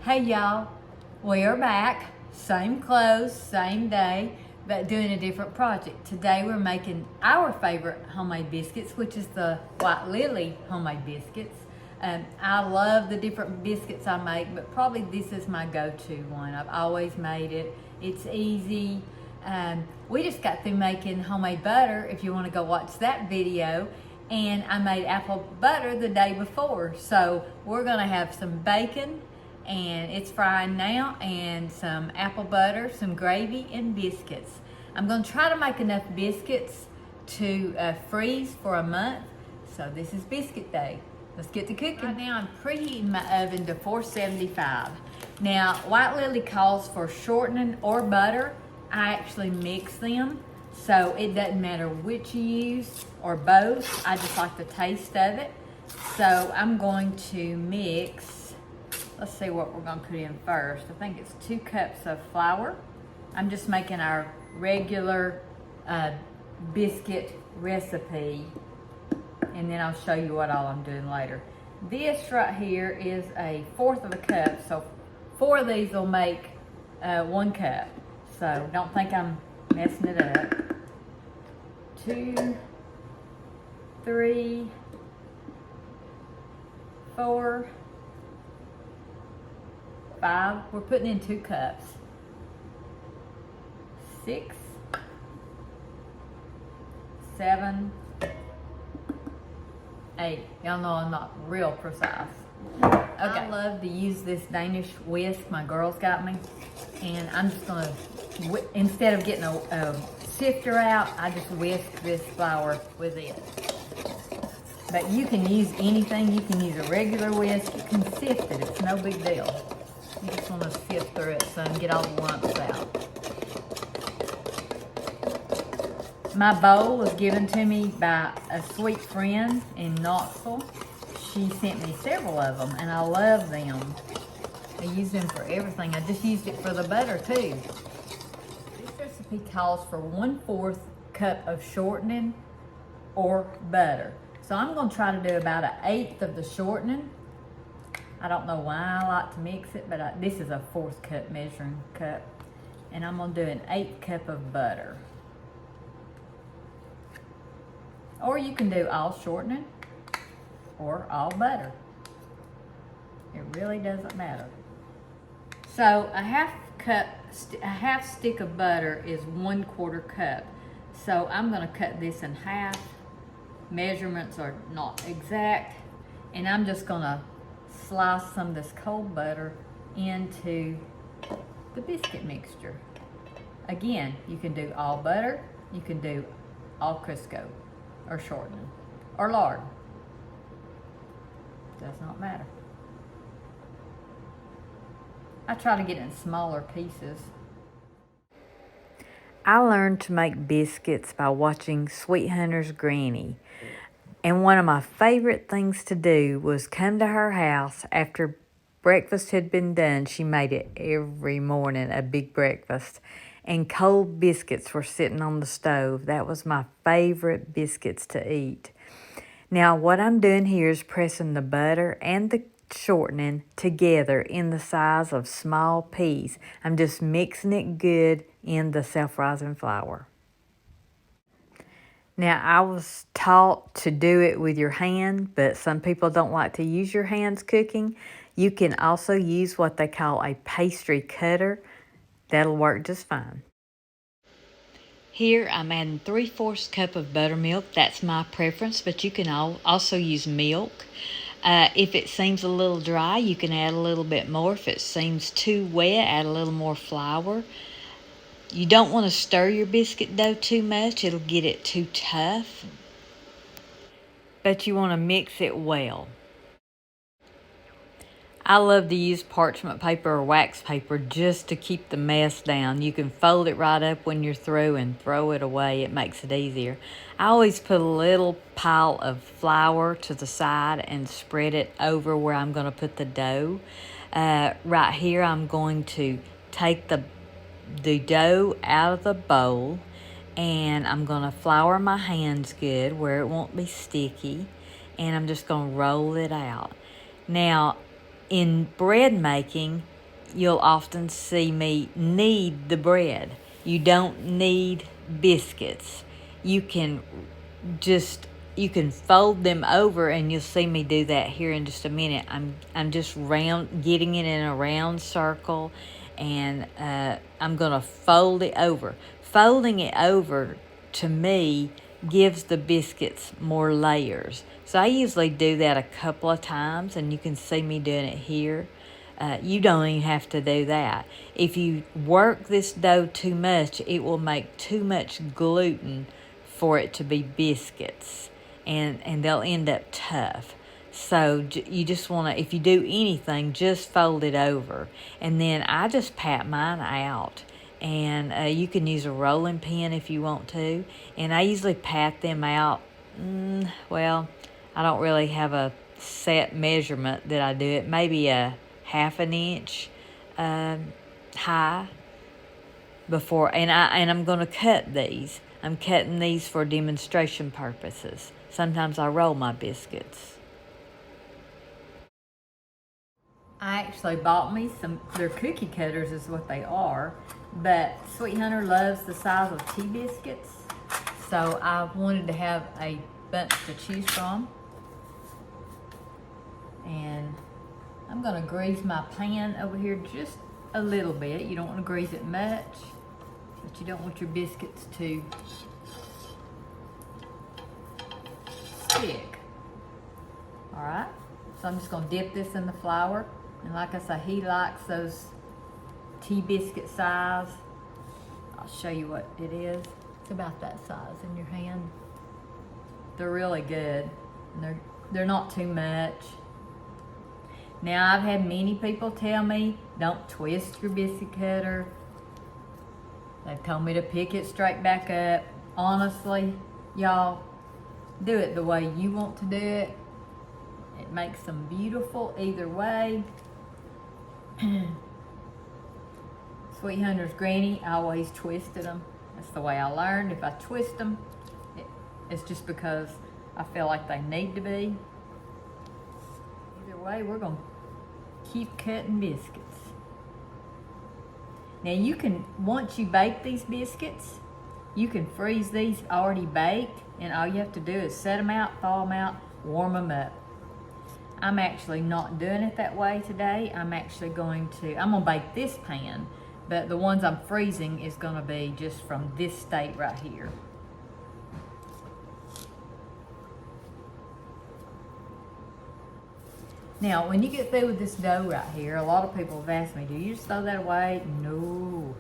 Hey y'all, we are back. Same clothes, same day, but doing a different project. Today we're making our favorite homemade biscuits, which is the White Lily homemade biscuits. I love the different biscuits I make, but probably this is my go-to one. I've always made it. It's easy. We just got through making homemade butter, if you want to go watch that video. And I made apple butter the day before. So we're gonna have some bacon, and it's frying now, and some apple butter, some gravy, and biscuits. I'm gonna try to make enough biscuits to freeze for a month. So this is biscuit day. Let's get to cooking. Right now I'm preheating my oven to 475. Now, White Lily calls for shortening or butter. I actually mix them, so it doesn't matter which you use or both. I just like the taste of it. So I'm going to mix, let's see what we're gonna put in first. I think it's 2 cups of flour. I'm just making our regular biscuit recipe, and then I'll show you what all I'm doing later. This right here is 1/4 of a cup, so 4 of these will make 1 cup. So don't think I'm messing it up. 2, 3, 4, 5. We're putting in 2 cups. 6, 7, 8. Y'all know I'm not real precise. Okay. I love to use this Danish whisk my girls got me, and I'm just gonna, instead of getting a sifter out, I just whisk this flour with it. But you can use anything. You can use a regular whisk. You can sift it. It's no big deal. You just want to sift through it so and get all the lumps out. My bowl was given to me by a sweet friend in Knoxville. She sent me several of them, and I love them. I use them for everything. I just used it for the butter too. This recipe calls for 1/4 cup of shortening or butter. So I'm going to try to do about 1/8 of the shortening. I don't know why I like to mix it, but this is a 1/4 cup measuring cup. And I'm going to do an 1/8 cup of butter. Or you can do all shortening or all butter. It really doesn't matter. So a half stick of butter is 1/4 cup. So I'm going to cut this in half. Measurements are not exact, and I'm just going to slice some of this cold butter into the biscuit mixture. Again, you can do all butter, you can do all Crisco or shortening or lard. Does not matter. I try to get it in smaller pieces. I learned to make biscuits by watching Sweet Hunter's Granny. And one of my favorite things to do was come to her house after breakfast had been done. She made it every morning, a big breakfast. And cold biscuits were sitting on the stove. That was my favorite biscuits to eat. Now what I'm doing here is pressing the butter and the shortening together in the size of small peas. I'm just mixing it good in the self-rising flour. Now, I was taught to do it with your hand, but some people don't like to use your hands cooking. You can also use what they call a pastry cutter. That'll work just fine. Here, I'm adding 3/4 cup of buttermilk. That's my preference, but you can also use milk. If it seems a little dry, you can add a little bit more. If it seems too wet, add a little more flour. You don't want to stir your biscuit dough too much. It'll get it too tough. But you want to mix it well. I love to use parchment paper or wax paper just to keep the mess down. You can fold it right up when you're through and throw it away. It makes it easier. I always put a little pile of flour to the side and spread it over where I'm going to put the dough. Right here, I'm going to take the dough out of the bowl, and I'm going to flour my hands good where it won't be sticky, and I'm just going to roll it out. Now, in bread making, you'll often see me knead the bread. You don't need biscuits. You can fold them over, and you'll see me do that here in just a minute. I'm just getting it in a round circle, and I'm gonna fold it over. Folding it over, to me, gives the biscuits more layers. So I usually do that a couple of times, and you can see me doing it here. You don't even have to do that. If you work this dough too much, it will make too much gluten for it to be biscuits, and they'll end up tough. So you just want to, if you do anything, just fold it over. And then I just pat mine out. And you can use a rolling pin if you want to. And I usually pat them out, well, I don't really have a set measurement that I do it. Maybe a half an inch high before. And I'm going to cut these. I'm cutting these for demonstration purposes. Sometimes I roll my biscuits. I actually bought me they're cookie cutters is what they are, but Sweet Hunter loves the size of tea biscuits, so I wanted to have a bunch to choose from. And I'm gonna grease my pan over here just a little bit. You don't want to grease it much, but you don't want your biscuits to stick. All right, so I'm just gonna dip this in the flour. And like I say, he likes those tea biscuit size. I'll show you what it is. It's about that size in your hand. They're really good. And they're not too much. Now, I've had many people tell me, don't twist your biscuit cutter. They've told me to pick it straight back up. Honestly, y'all, do it the way you want to do it. It makes them beautiful either way. Sweet Hunter's granny always twisted them. That's the way I learned. If I twist them, it's just because I feel like they need to be. Either way, we're gonna keep cutting biscuits. Now you can, once you bake these biscuits, you can freeze these already baked, and all you have to do is set them out, thaw them out, warm them up. I'm actually not doing it that way today. I'm gonna bake this pan, but the ones I'm freezing is gonna be just from this state right here. Now, when you get through with this dough right here, a lot of people have asked me, do you just throw that away? No.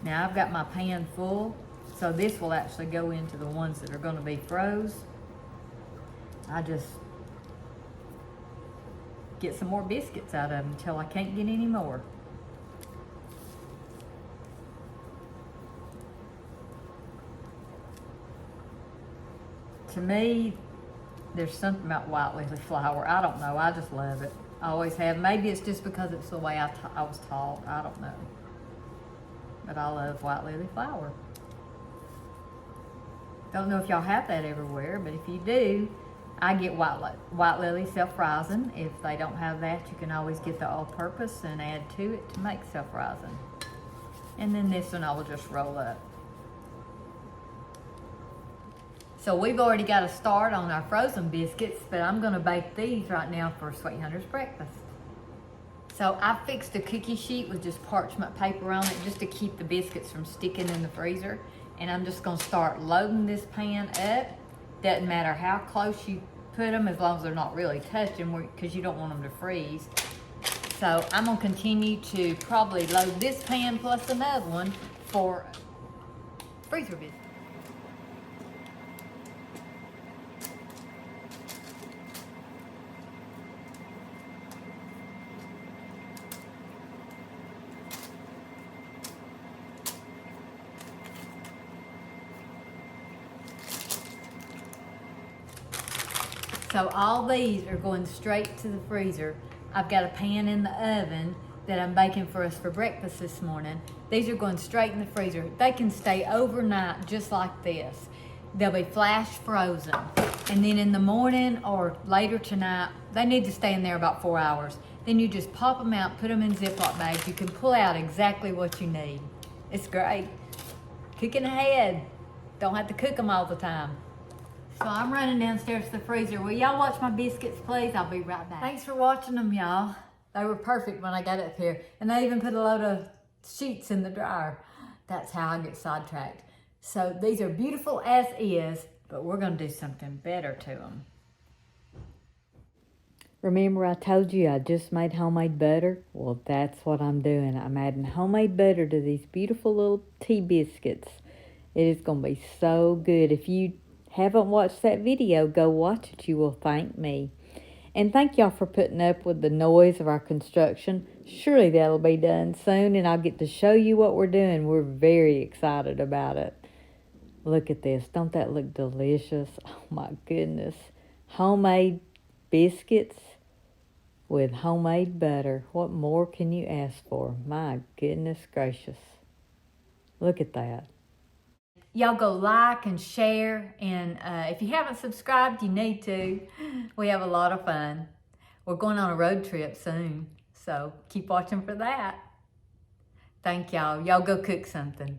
Now I've got my pan full, so this will actually go into the ones that are gonna be froze. I just get some more biscuits out of them until I can't get any more. To me, there's something about whitelilyflour. I don't know, I just love it. I always have. Maybe it's just because it's the way I was taught. I don't know. But I love whitelilyflour. Don't know if y'all have that everywhere, but if you do, I get white lily self-rising. If they don't have that, you can always get the all-purpose and add to it to make self-rising. And then this one I will just roll up. So we've already got a start on our frozen biscuits, but I'm gonna bake these right now for Sweet Hunter's breakfast. So I fixed a cookie sheet with just parchment paper on it just to keep the biscuits from sticking in the freezer. And I'm just gonna start loading this pan up. Doesn't matter how close you put them, as long as they're not really touching, because you don't want them to freeze. So I'm gonna continue to probably load this pan plus another one for freezer biscuits. So all these are going straight to the freezer. I've got a pan in the oven that I'm baking for us for breakfast this morning. These are going straight in the freezer. They can stay overnight just like this. they'll be flash frozen. And then in the morning or later tonight, they need to stay in there about 4 hours. Then you just pop them out, put them in Ziploc bags. You can pull out exactly what you need. It's great. Cooking ahead. Don't have to cook them all the time. So I'm running downstairs to the freezer. Will y'all watch my biscuits, please? I'll be right back. Thanks for watching them, y'all. They were perfect when I got up here. And I even put a load of sheets in the dryer. That's how I get sidetracked. So these are beautiful as is, but we're gonna do something better to them. Remember I told you I just made homemade butter? Well, that's what I'm doing. I'm adding homemade butter to these beautiful little tea biscuits. It is gonna be so good. If you haven't watched that video, go watch it. You will thank me. And thank y'all for putting up with the noise of our construction. Surely that'll be done soon and I'll get to show you what we're doing. We're very excited about it. Look at this. Don't that look delicious? Oh my goodness. Homemade biscuits with homemade butter. What more can you ask for? My goodness gracious. Look at that. Y'all go like and share, and if you haven't subscribed, you need to. We have a lot of fun. We're going on a road trip soon, so keep watching for that. Thank y'all. Y'all go cook something.